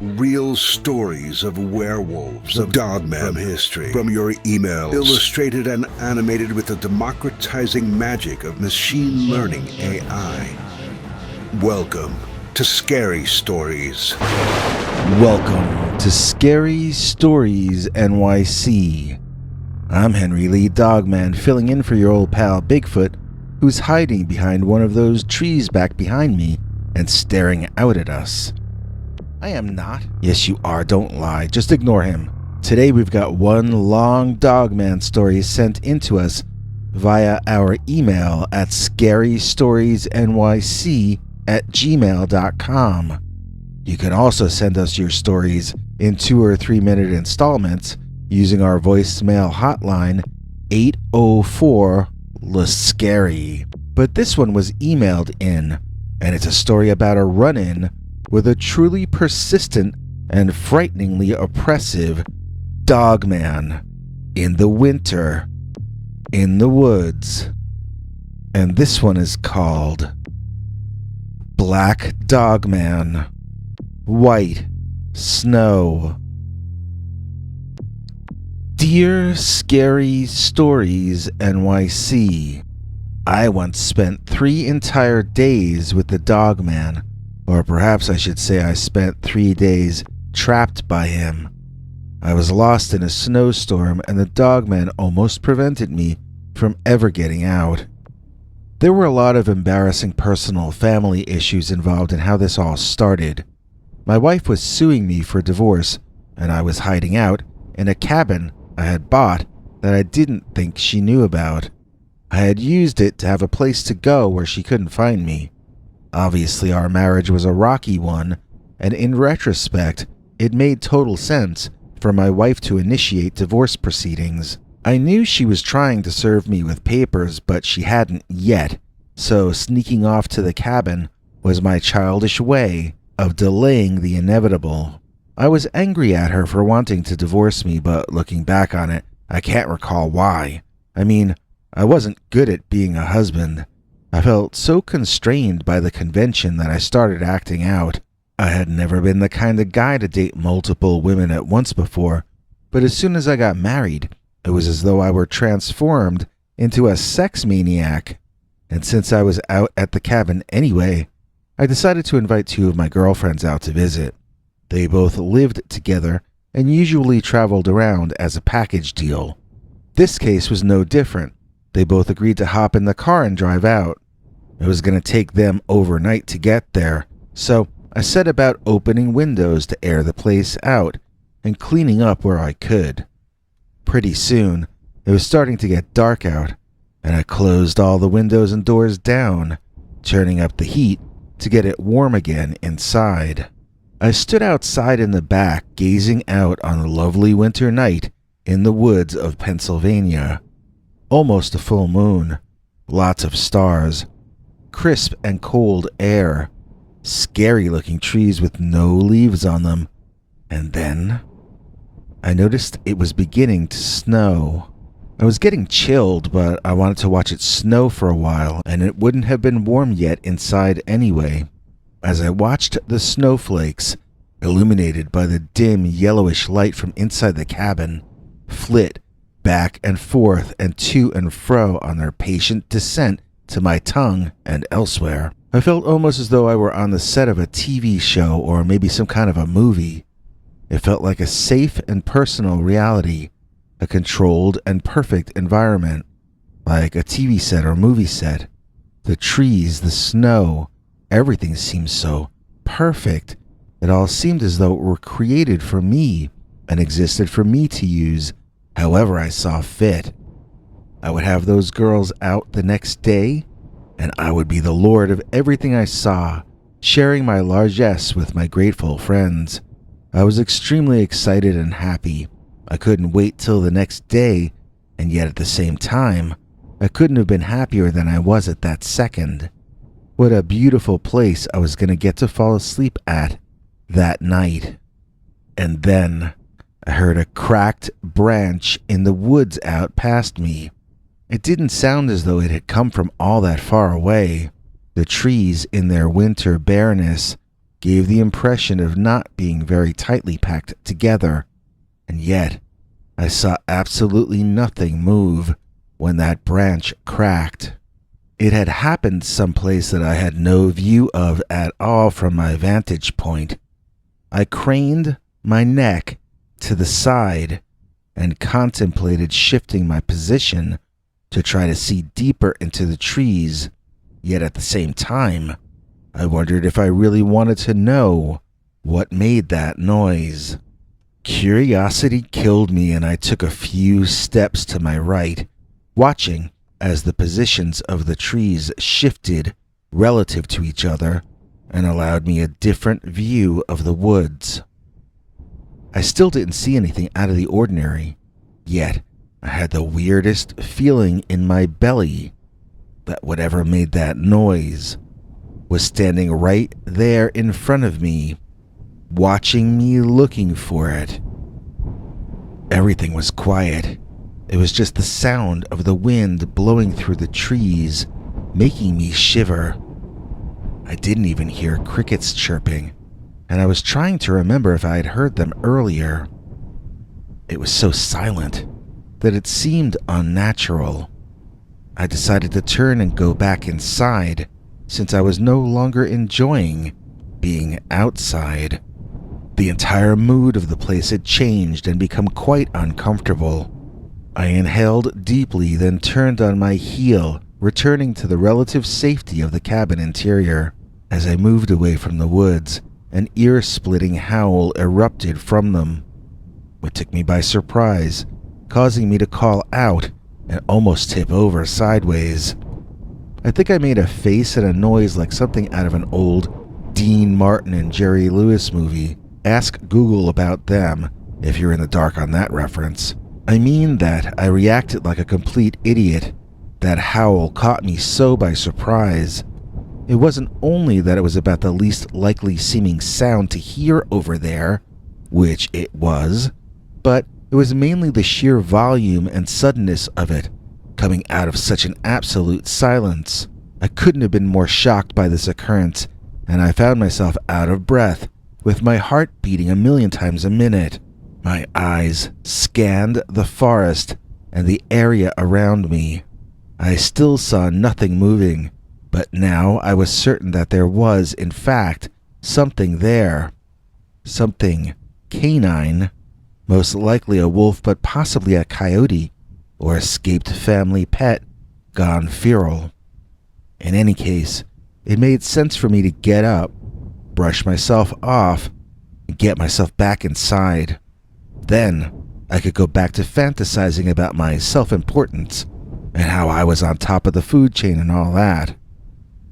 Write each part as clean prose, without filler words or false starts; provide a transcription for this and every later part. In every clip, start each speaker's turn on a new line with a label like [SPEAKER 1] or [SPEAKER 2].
[SPEAKER 1] Real stories of werewolves, of Dogman from history, from your emails, illustrated and animated with the democratizing magic of machine learning AI. Welcome to Scary Stories.
[SPEAKER 2] Welcome to Scary Stories NYC. I'm Henry Lee Dogman, filling in for your old pal Bigfoot, who's hiding behind one of those trees back behind me and staring out at us. I am not. Yes, you are. Don't lie. Just ignore him. Today we've got one long Dogman story sent into us via our email at scarystoriesnyc@gmail.com. You can also send us your stories in 2 or 3 minute installments using our voicemail hotline 804-LSCARY. But this one was emailed in, and it's a story about a run-in with a truly persistent and frighteningly oppressive Dogman in the winter, in the woods. And this one is called Black Dogman, White Snow. Dear Scary Stories NYC, I once spent 3 entire days with the Dogman, or perhaps I should say I spent 3 days trapped by him. I was lost in a snowstorm and the Dogman almost prevented me from ever getting out. There were a lot of embarrassing personal family issues involved in how this all started. My wife was suing me for divorce, and I was hiding out in a cabin I had bought that I didn't think she knew about. I had used it to have a place to go where she couldn't find me. Obviously, our marriage was a rocky one, and in retrospect, it made total sense for my wife to initiate divorce proceedings. I knew she was trying to serve me with papers, but she hadn't yet, so sneaking off to the cabin was my childish way of delaying the inevitable. I was angry at her for wanting to divorce me, but looking back on it, I can't recall why. I mean, I wasn't good at being a husband. I felt so constrained by the convention that I started acting out. I had never been the kind of guy to date multiple women at once before, but as soon as I got married, it was as though I were transformed into a sex maniac. And since I was out at the cabin anyway, I decided to invite 2 of my girlfriends out to visit. They both lived together and usually traveled around as a package deal. This case was no different. They both agreed to hop in the car and drive out. It was going to take them overnight to get there, so I set about opening windows to air the place out and cleaning up where I could. Pretty soon, it was starting to get dark out, and I closed all the windows and doors down, turning up the heat to get it warm again inside. I stood outside in the back, gazing out on the lovely winter night in the woods of Pennsylvania. Almost a full moon, lots of stars, crisp and cold air, scary-looking trees with no leaves on them, and then I noticed it was beginning to snow. I was getting chilled, but I wanted to watch it snow for a while, and it wouldn't have been warm yet inside anyway. As I watched the snowflakes, illuminated by the dim yellowish light from inside the cabin, flit back and forth and to and fro on their patient descent to my tongue and elsewhere, I felt almost as though I were on the set of a TV show or maybe some kind of a movie. It felt like a safe and personal reality, a controlled and perfect environment, like a TV set or movie set. The trees, the snow, everything seemed so perfect. It all seemed as though it were created for me and existed for me to use however I saw fit. I would have those girls out the next day, and I would be the lord of everything I saw, sharing my largesse with my grateful friends. I was extremely excited and happy. I couldn't wait till the next day, and yet at the same time, I couldn't have been happier than I was at that second. What a beautiful place I was going to get to fall asleep at that night. And then I heard a cracked branch in the woods out past me. It didn't sound as though it had come from all that far away. The trees, in their winter bareness, gave the impression of not being very tightly packed together, and yet I saw absolutely nothing move when that branch cracked. It had happened someplace that I had no view of at all from my vantage point. I craned my neck to the side and contemplated shifting my position to try to see deeper into the trees, yet at the same time, I wondered if I really wanted to know what made that noise. Curiosity killed me, and I took a few steps to my right, watching as the positions of the trees shifted relative to each other and allowed me a different view of the woods. I still didn't see anything out of the ordinary, yet I had the weirdest feeling in my belly that whatever made that noise was standing right there in front of me, watching me, looking for it. Everything was quiet. It was just the sound of the wind blowing through the trees, making me shiver. I didn't even hear crickets chirping, and I was trying to remember if I had heard them earlier. It was so silent that it seemed unnatural. I decided to turn and go back inside, since I was no longer enjoying being outside. The entire mood of the place had changed and become quite uncomfortable. I inhaled deeply, then turned on my heel, returning to the relative safety of the cabin interior. As I moved away from the woods, an ear-splitting howl erupted from them. It took me by surprise, causing me to call out and almost tip over sideways. I think I made a face and a noise like something out of an old Dean Martin and Jerry Lewis movie. Ask Google about them if you're in the dark on that reference. I mean that I reacted like a complete idiot. That howl caught me so by surprise. It wasn't only that it was about the least likely seeming sound to hear over there, which it was, but it was mainly the sheer volume and suddenness of it, coming out of such an absolute silence. I couldn't have been more shocked by this occurrence, and I found myself out of breath, with my heart beating 1,000,000 times a minute. My eyes scanned the forest and the area around me. I still saw nothing moving, but now I was certain that there was, in fact, something there. Something canine, most likely a wolf, but possibly a coyote or escaped family pet gone feral. In any case, it made sense for me to get up, brush myself off, and get myself back inside. Then I could go back to fantasizing about my self-importance and how I was on top of the food chain and all that.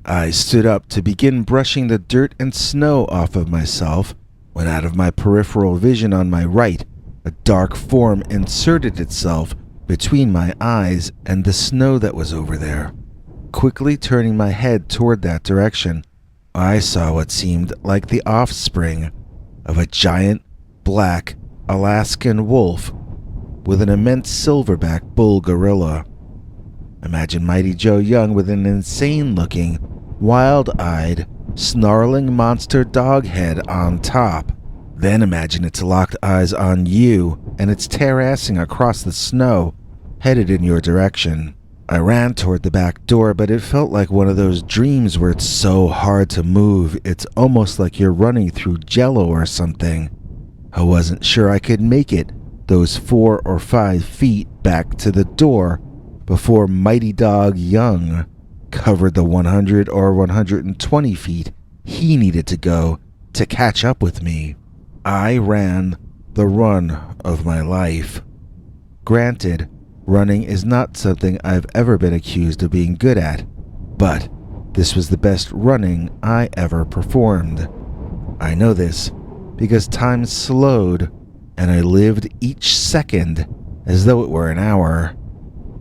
[SPEAKER 2] I stood up to begin brushing the dirt and snow off of myself when out of my peripheral vision on my right, a dark form inserted itself between my eyes and the snow that was over there. Quickly turning my head toward that direction, I saw what seemed like the offspring of a giant, black, Alaskan wolf with an immense silverback bull gorilla. Imagine Mighty Joe Young with an insane-looking, wild-eyed, snarling monster dog head on top. Then imagine its locked eyes on you and its tear-assing across the snow, headed in your direction. I ran toward the back door, but it felt like one of those dreams where it's so hard to move, it's almost like you're running through jello or something. I wasn't sure I could make it those 4 or 5 feet back to the door before Mighty Dog Young covered the 100 or 120 feet he needed to go to catch up with me. I ran the run of my life. Granted, running is not something I've ever been accused of being good at, but this was the best running I ever performed. I know this because time slowed and I lived each second as though it were an hour.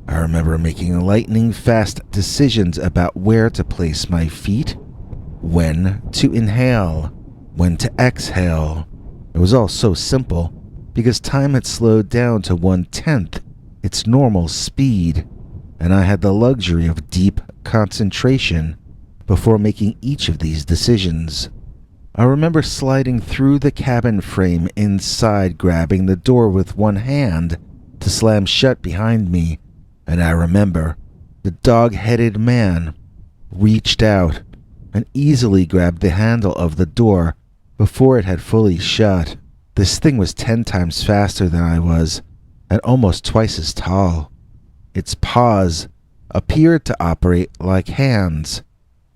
[SPEAKER 2] I remember making lightning-fast decisions about where to place my feet, when to inhale, when to exhale. It was all so simple because time had slowed down to 1/10 its normal speed, and I had the luxury of deep concentration before making each of these decisions. I remember sliding through the cabin frame inside, grabbing the door with one hand to slam shut behind me, and I remember the dog-headed man reached out and easily grabbed the handle of the door before it had fully shut. This thing was 10 times faster than I was, and almost twice as tall. Its paws appeared to operate like hands,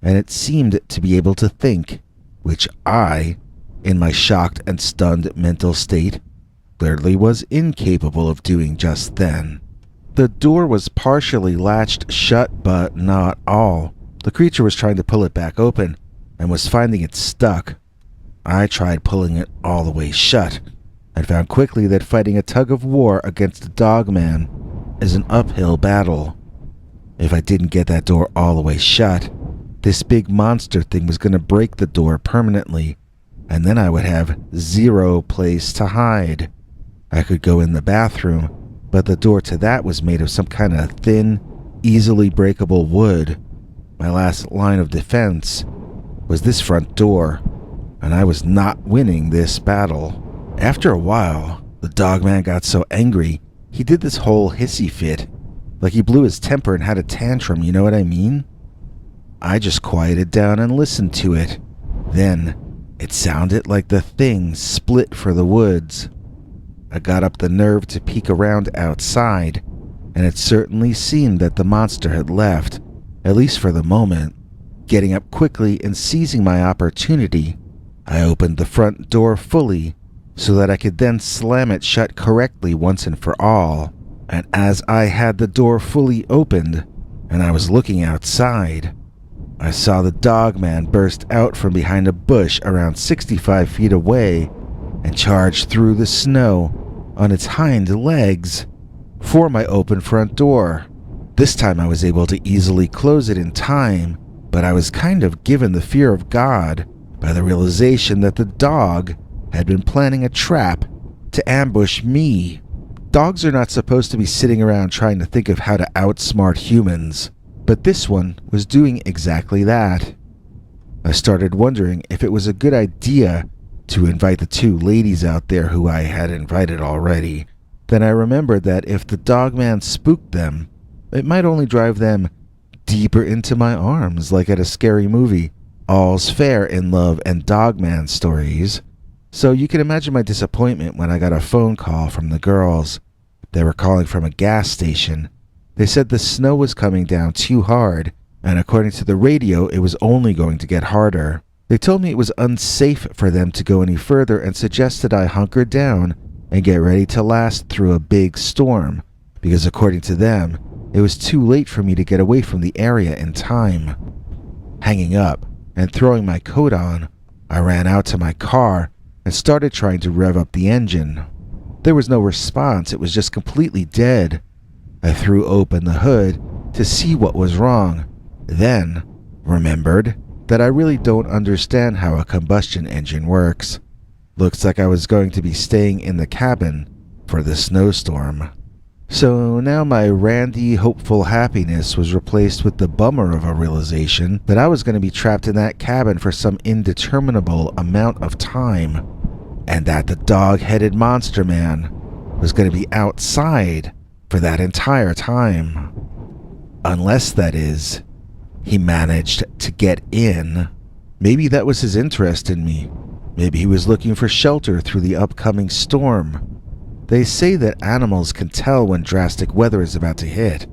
[SPEAKER 2] and it seemed to be able to think, which I, in my shocked and stunned mental state, clearly was incapable of doing just then. The door was partially latched shut, but not all. The creature was trying to pull it back open, and was finding it stuck. I tried pulling it all the way shut, and found quickly that fighting a tug-of-war against a Dogman is an uphill battle. If I didn't get that door all the way shut, this big monster thing was going to break the door permanently, and then I would have zero place to hide. I could go in the bathroom, but the door to that was made of some kind of thin, easily breakable wood. My last line of defense was this front door, and I was not winning this battle. After a while, the Dogman got so angry, he did this whole hissy fit, like he blew his temper and had a tantrum, you know what I mean? I just quieted down and listened to it. Then, it sounded like the thing split for the woods. I got up the nerve to peek around outside, and it certainly seemed that the monster had left, at least for the moment. Getting up quickly and seizing my opportunity, I opened the front door fully so that I could then slam it shut correctly once and for all. And as I had the door fully opened, and I was looking outside, I saw the Dogman burst out from behind a bush around 65 feet away and charge through the snow on its hind legs for my open front door. This time I was able to easily close it in time, but I was kind of given the fear of God by the realization that the dog had been planning a trap to ambush me. Dogs are not supposed to be sitting around trying to think of how to outsmart humans, but this one was doing exactly that. I started wondering if it was a good idea to invite the 2 ladies out there who I had invited already. Then I remembered that if the Dogman spooked them, it might only drive them deeper into my arms, like at a scary movie. All's fair in love and Dogman stories. So you can imagine my disappointment when I got a phone call from the girls. They were calling from a gas station. They said the snow was coming down too hard, and according to the radio, it was only going to get harder. They told me it was unsafe for them to go any further and suggested I hunker down and get ready to last through a big storm, because according to them, it was too late for me to get away from the area in time. Hanging up and throwing my coat on, I ran out to my car and started trying to rev up the engine. There was no response, it was just completely dead. I threw open the hood to see what was wrong, then remembered that I really don't understand how a combustion engine works. Looks like I was going to be staying in the cabin for the snowstorm. So now my randy, hopeful happiness was replaced with the bummer of a realization that I was going to be trapped in that cabin for some indeterminable amount of time, and that the dog-headed monster man was going to be outside for that entire time. Unless, that is, he managed to get in. Maybe that was his interest in me. Maybe he was looking for shelter through the upcoming storm. They say that animals can tell when drastic weather is about to hit.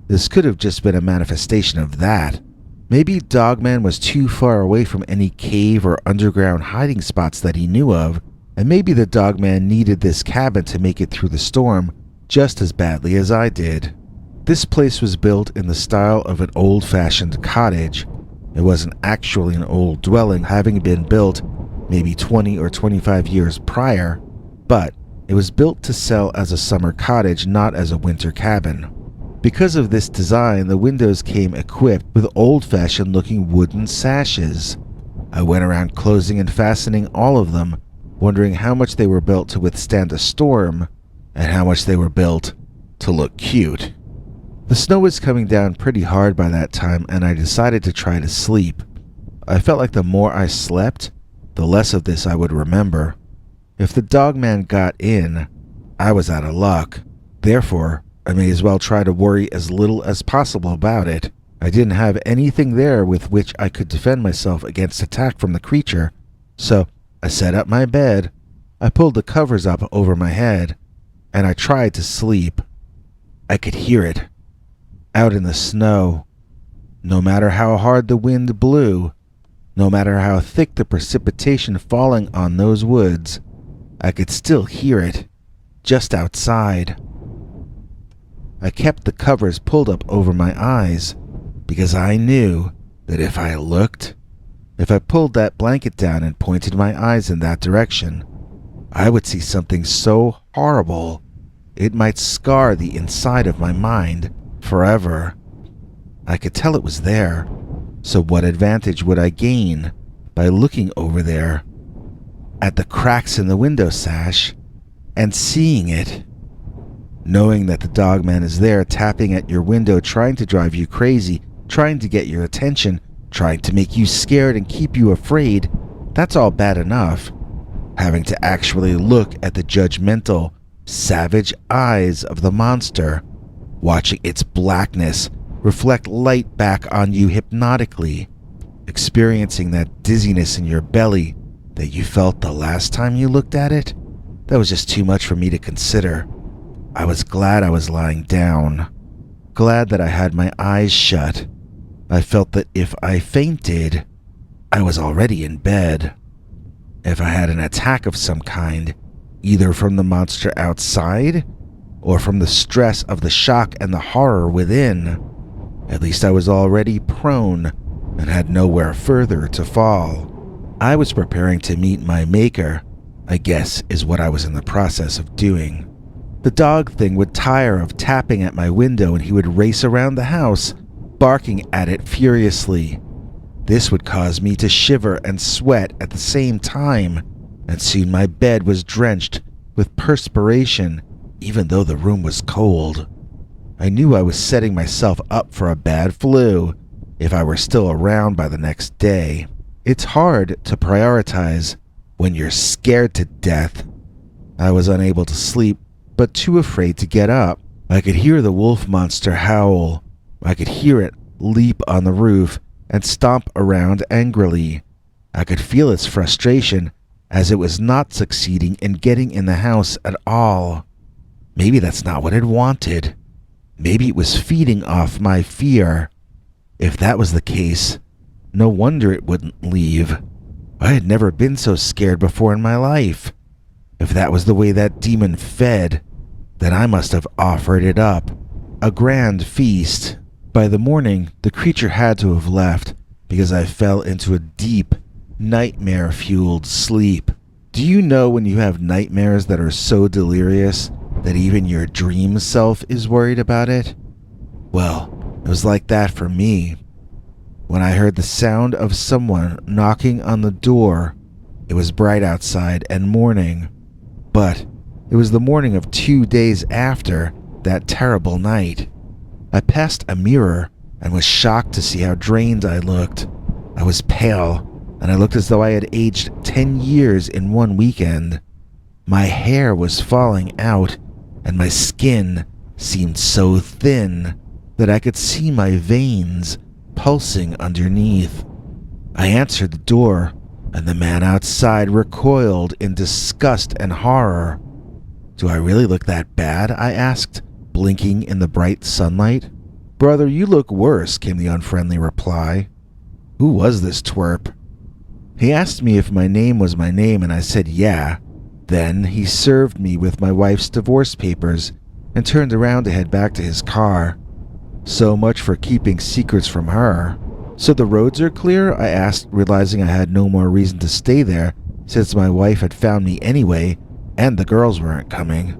[SPEAKER 2] This could have just been a manifestation of that. Maybe Dogman was too far away from any cave or underground hiding spots that he knew of, and maybe the Dogman needed this cabin to make it through the storm just as badly as I did. This place was built in the style of an old-fashioned cottage. It wasn't actually an old dwelling, having been built maybe 20 or 25 years prior, but it was built to sell as a summer cottage, not as a winter cabin. Because of this design, the windows came equipped with old-fashioned looking wooden sashes. I went around closing and fastening all of them, wondering how much they were built to withstand a storm, and how much they were built to look cute. The snow was coming down pretty hard by that time, and I decided to try to sleep. I felt like the more I slept, the less of this I would remember. If the Dogman got in, I was out of luck. Therefore, I may as well try to worry as little as possible about it. I didn't have anything there with which I could defend myself against attack from the creature, so I set up my bed, I pulled the covers up over my head, and I tried to sleep. I could hear it. Out in the snow. No matter how hard the wind blew, no matter how thick the precipitation falling on those woods, I could still hear it, just outside. I kept the covers pulled up over my eyes, because I knew that if I looked, if I pulled that blanket down and pointed my eyes in that direction, I would see something so horrible it might scar the inside of my mind forever. I could tell it was there, so what advantage would I gain by looking over there at the cracks in the window sash and seeing it? Knowing that the Dogman is there tapping at your window, trying to drive you crazy, trying to get your attention, trying to make you scared and keep you afraid, that's all bad enough. Having to actually look at the judgmental, savage eyes of the monster, watching its blackness reflect light back on you hypnotically, experiencing that dizziness in your belly that you felt the last time you looked at it, that was just too much for me to consider. I was glad I was lying down, glad that I had my eyes shut. I felt that if I fainted, I was already in bed. If I had an attack of some kind, either from the monster outside or from the stress of the shock and the horror within, at least I was already prone and had nowhere further to fall. I was preparing to meet my maker, I guess is what I was in the process of doing. The dog thing would tire of tapping at my window and he would race around the house, barking at it furiously. This would cause me to shiver and sweat at the same time, and soon my bed was drenched with perspiration, even though the room was cold. I knew I was setting myself up for a bad flu if I were still around by the next day. It's hard to prioritize when you're scared to death. I was unable to sleep, but too afraid to get up. I could hear the wolf monster howl. I could hear it leap on the roof and stomp around angrily. I could feel its frustration as it was not succeeding in getting in the house at all. Maybe that's not what it wanted. Maybe it was feeding off my fear. If that was the case, no wonder it wouldn't leave. I had never been so scared before in my life. If that was the way that demon fed, then I must have offered it up. A grand feast. By the morning, the creature had to have left because I fell into a deep, nightmare-fueled sleep. Do you know when you have nightmares that are so delirious that even your dream self is worried about it? Well, it was like that for me. When I heard the sound of someone knocking on the door, it was bright outside and morning. But it was the morning of 2 days after that terrible night. I passed a mirror and was shocked to see how drained I looked. I was pale, and I looked as though I had aged 10 years in one weekend. My hair was falling out, and my skin seemed so thin that I could see my veins pulsing underneath. I answered the door, and the man outside recoiled in disgust and horror. "Do I really look that bad?" I asked, blinking in the bright sunlight. "Brother, you look worse," came the unfriendly reply. Who was this twerp? He asked me if my name was my name, and I said yeah. Then he served me with my wife's divorce papers and turned around to head back to his car. So much for keeping secrets from her. "So the roads are clear?" I asked, realizing I had no more reason to stay there since my wife had found me anyway and the girls weren't coming.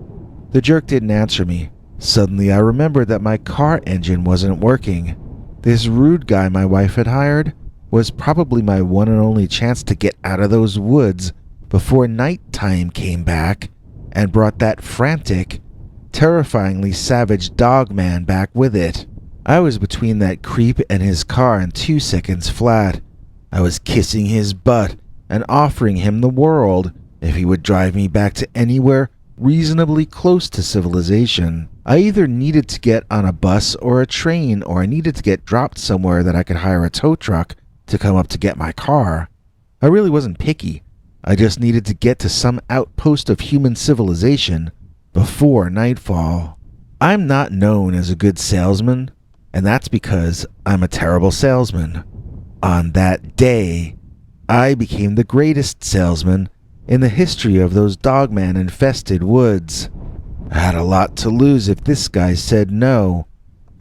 [SPEAKER 2] The jerk didn't answer me. Suddenly I remembered that my car engine wasn't working. This rude guy my wife had hired was probably my one and only chance to get out of those woods before nighttime came back and brought that frantic, terrifyingly savage Dogman back with it. I was between that creep and his car in 2 seconds flat. I was kissing his butt and offering him the world if he would drive me back to anywhere reasonably close to civilization. I either needed to get on a bus or a train, or I needed to get dropped somewhere that I could hire a tow truck to come up to get my car. I really wasn't picky. I just needed to get to some outpost of human civilization before nightfall. I'm not known as a good salesman, and that's because I'm a terrible salesman. On that day, I became the greatest salesman in the history of those Dogman-infested woods. I had a lot to lose if this guy said no.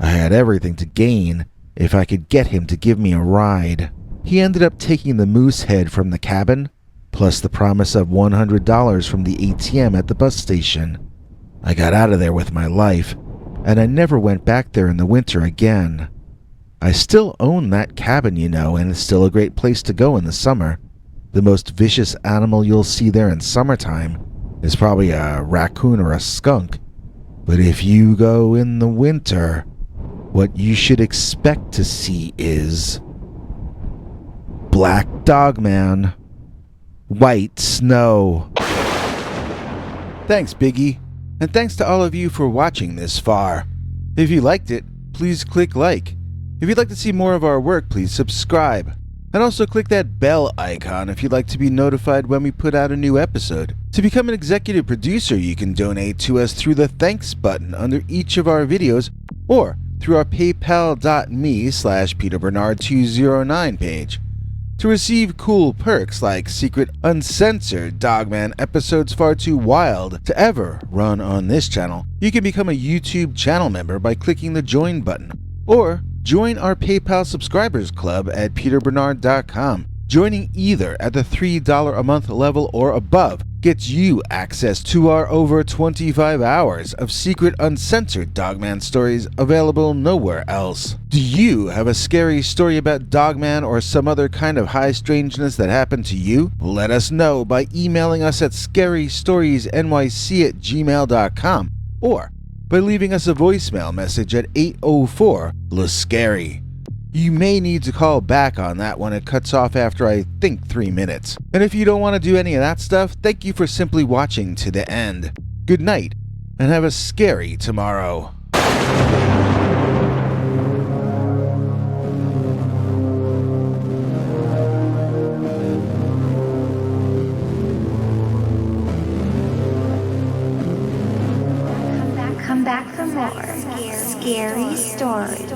[SPEAKER 2] I had everything to gain if I could get him to give me a ride. He ended up taking the moose head from the cabin, plus the promise of $100 from the ATM at the bus station. I got out of there with my life, and I never went back there in the winter again. I still own that cabin, you know, and it's still a great place to go in the summer. The most vicious animal you'll see there in summertime is probably a raccoon or a skunk. But if you go in the winter, what you should expect to see is Black Dogman, White Snow. Thanks, Biggie, and thanks to all of you for watching this far. If you liked it, please click like. If you'd like to see more of our work, please subscribe. And also click that bell icon if you'd like to be notified when we put out a new episode. To become an executive producer, you can donate to us through the thanks button under each of our videos, or through our paypal.me/PeterBernard209 page. To receive cool perks like secret uncensored Dogman episodes far too wild to ever run on this channel, you can become a YouTube channel member by clicking the join button, or join our PayPal subscribers club at peterbernard.com. Joining either at the $3 a month level or above gets you access to our over 25 hours of secret uncensored Dogman stories available nowhere else. Do you have a scary story about Dogman or some other kind of high strangeness that happened to you? Let us know by emailing us at scarystoriesnyc@gmail.com, or by leaving us a voicemail message at 804-LA-SCARY. You may need to call back on that one. It cuts off after, I think, 3 minutes. And if you don't want to do any of that stuff, thank you for simply watching to the end. Good night, and have a scary tomorrow.
[SPEAKER 3] Come back for more scary stories.